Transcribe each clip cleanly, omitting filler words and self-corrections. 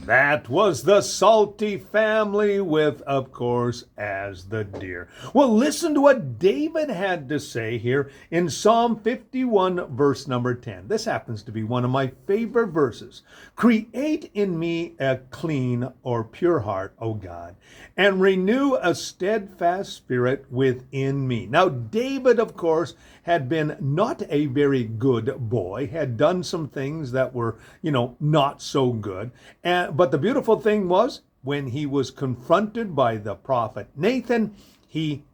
That was the Salty Family with, of course, As the Deer. Well, listen to what David had to say here in Psalm 51, verse number 10. This happens to be one of my favorite verses. Create in me a clean or pure heart, O God, and renew a steadfast spirit within me. Now, David, of course, had been not a very good boy, had done some things that were, not so good. But the beautiful thing was, when he was confronted by the prophet Nathan, he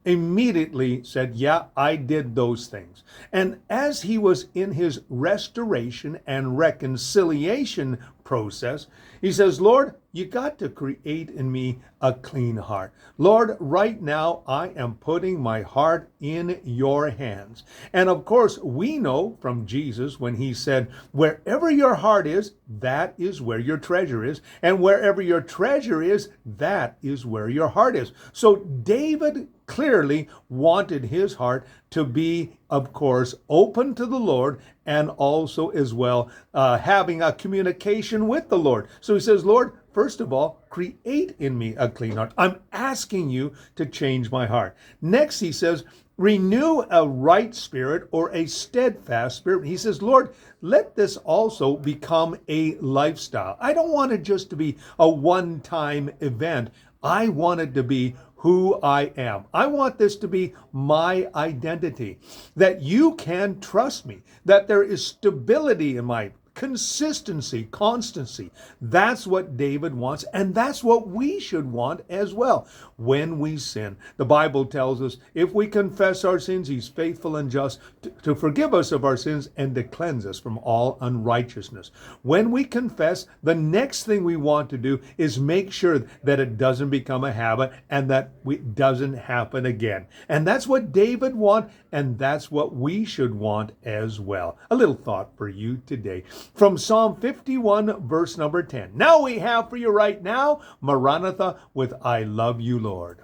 immediately said, yeah, I did those things. And as he was in his restoration and reconciliation process, he says, Lord, you got to create in me a clean heart. Lord, right now I am putting my heart in your hands. And of course, we know from Jesus when he said, wherever your heart is, that is where your treasure is. And wherever your treasure is, that is where your heart is. So David clearly wanted his heart to be, of course, open to the Lord, and also as well having a communication with the Lord. So he says, Lord, first of all, create in me a clean heart. I'm asking you to change my heart. Next, he says, renew a right spirit or a steadfast spirit. He says, Lord, let this also become a lifestyle. I don't want it just to be a one-time event. I want it to be who I am. I want this to be my identity, that you can trust me, that there is stability in my consistency, constancy. That's what David wants, and that's what we should want as well when we sin. The Bible tells us if we confess our sins, he's faithful and just to forgive us of our sins and to cleanse us from all unrighteousness. When we confess, the next thing we want to do is make sure that it doesn't become a habit and that it doesn't happen again. And that's what David wants, and that's what we should want as well. A little thought for you today from Psalm 51, verse number 10. Now we have for you right now, Maranatha with I Love You, Lord.